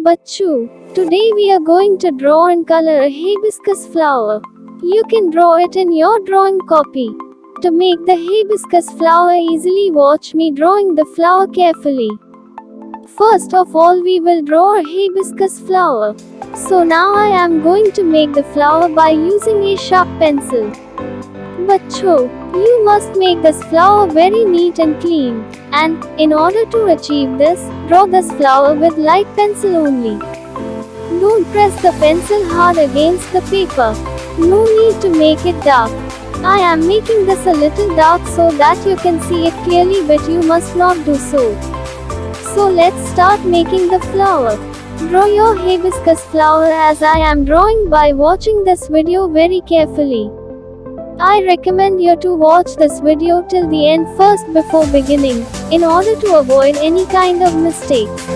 Bachchu. Today we are going to draw and color a hibiscus flower. You can draw it in your drawing copy. To make the hibiscus flower easily, watch me drawing the flower carefully. First of all, we will draw a hibiscus flower. So now I am going to make the flower by using a sharp pencil. Bachcho, you must make this flower very neat and clean. And, in order to achieve this, draw this flower with light pencil only. Don't press the pencil hard against the paper. No need to make it dark. I am making this a little dark so that you can see it clearly, but you must not do so. So let's start making the flower. Draw your hibiscus flower as I am drawing by watching this video very carefully. I recommend you to watch this video till the end first before beginning, in order to avoid any kind of mistakes.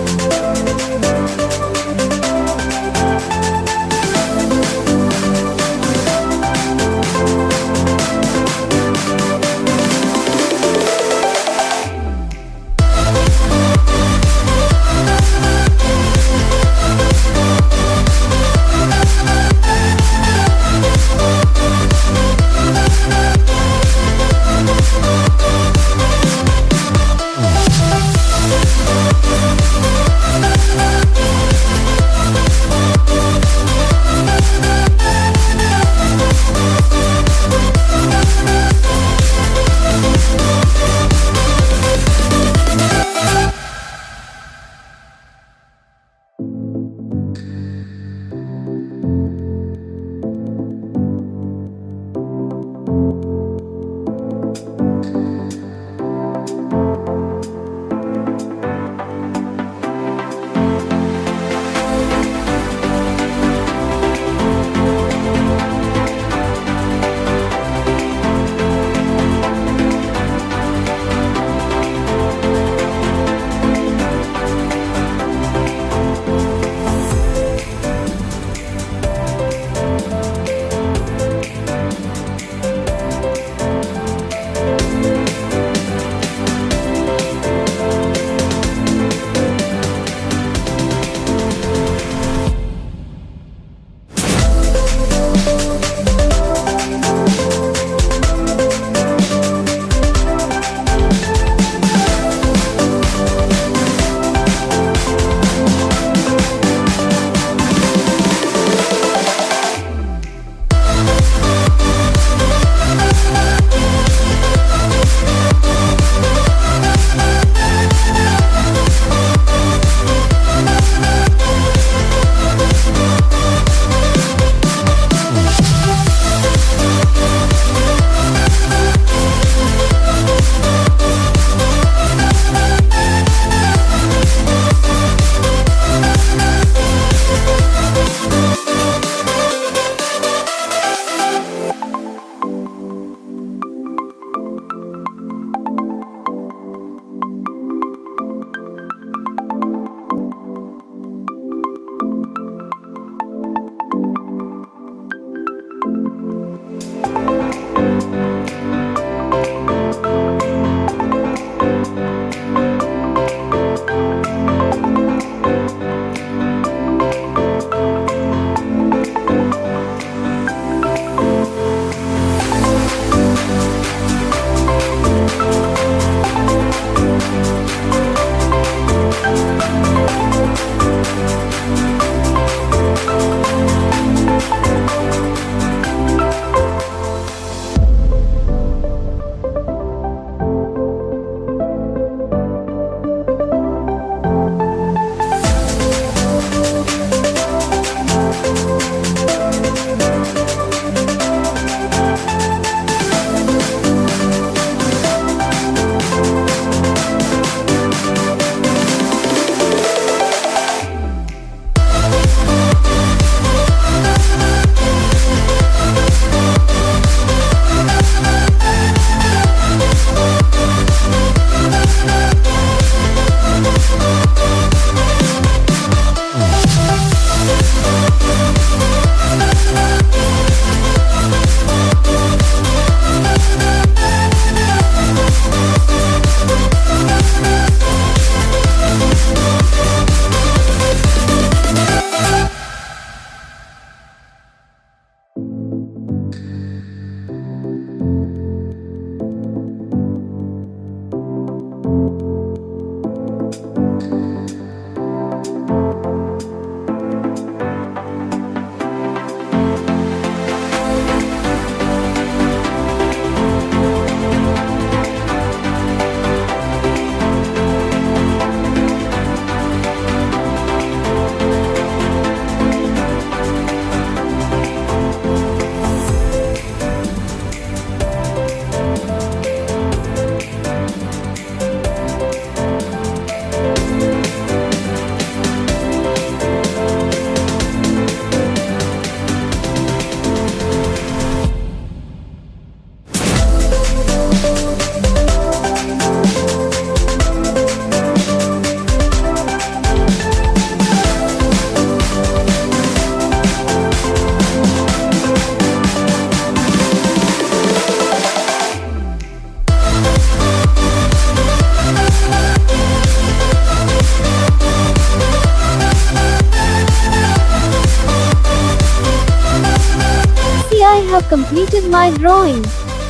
have completed my drawing.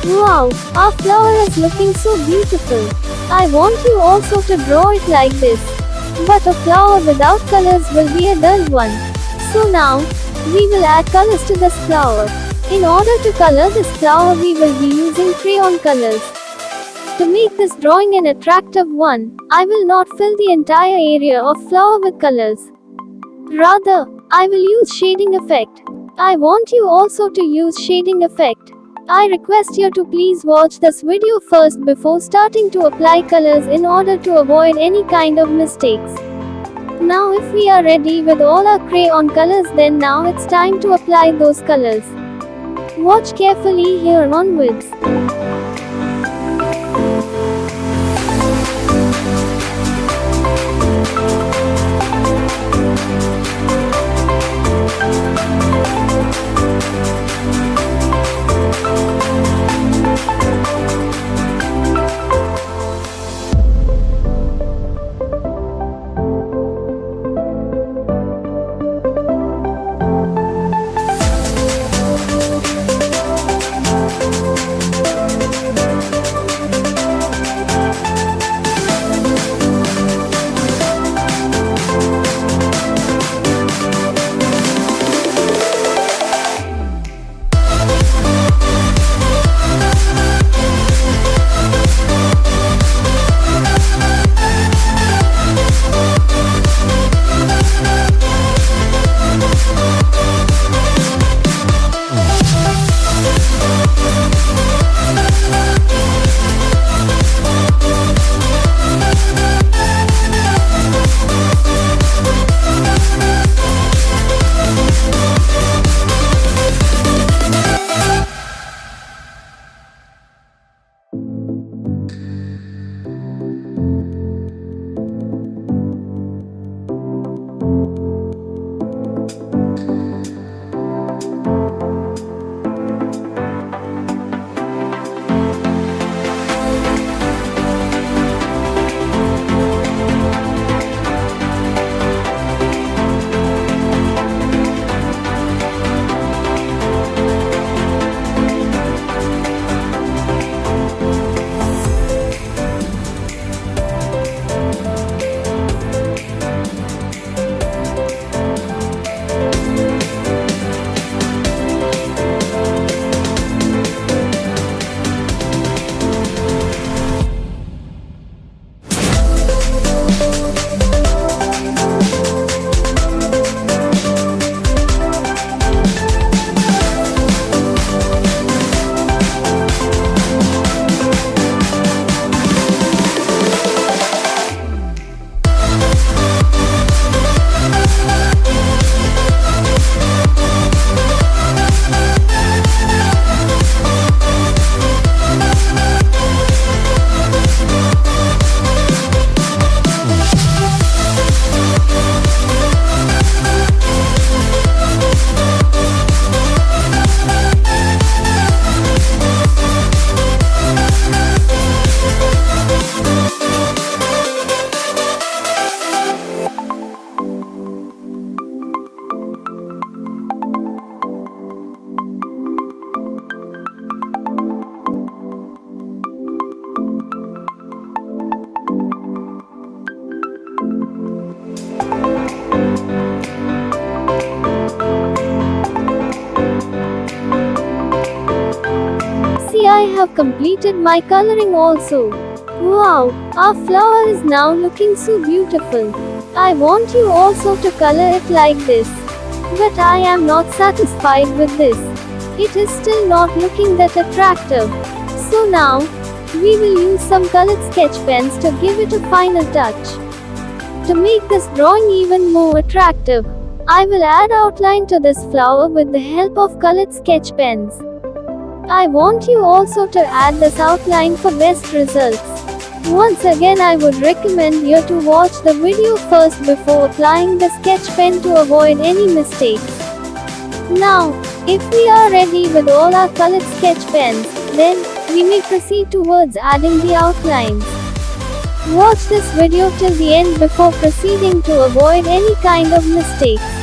Wow, our flower is looking so beautiful. I want you also to draw it like this. But a flower without colors will be a dull one. So now, we will add colors to this flower. In order to color this flower, we will be using crayon colors. To make this drawing an attractive one, I will not fill the entire area of flower with colors. Rather, I will use shading effect. I want you also to use shading effect. I request you to please watch this video first before starting to apply colors in order to avoid any kind of mistakes. Now if we are ready with all our crayon colors, then now it's time to apply those colors. Watch carefully here onwards. I have completed my coloring also. Wow, our flower is now looking so beautiful. I want you also to color it like this. But I am not satisfied with this. It is still not looking that attractive. So now, we will use some colored sketch pens to give it a final touch. To make this drawing even more attractive, I will add outline to this flower with the help of colored sketch pens. I want you also to add this outline for best results. Once again, I would recommend you to watch the video first before applying the sketch pen to avoid any mistakes. Now, if we are ready with all our colored sketch pens, then we may proceed towards adding the outlines. Watch this video till the end before proceeding to avoid any kind of mistakes.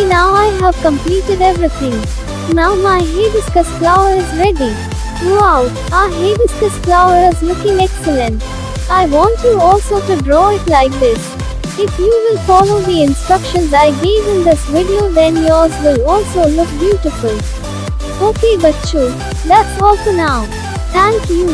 See, now I have completed everything. Now my hibiscus flower is ready. Wow, our hibiscus flower is looking excellent. I want you also to draw it like this. If you will follow the instructions I gave in this video, then yours will also look beautiful. Okay bachcho, that's all for now. Thank you.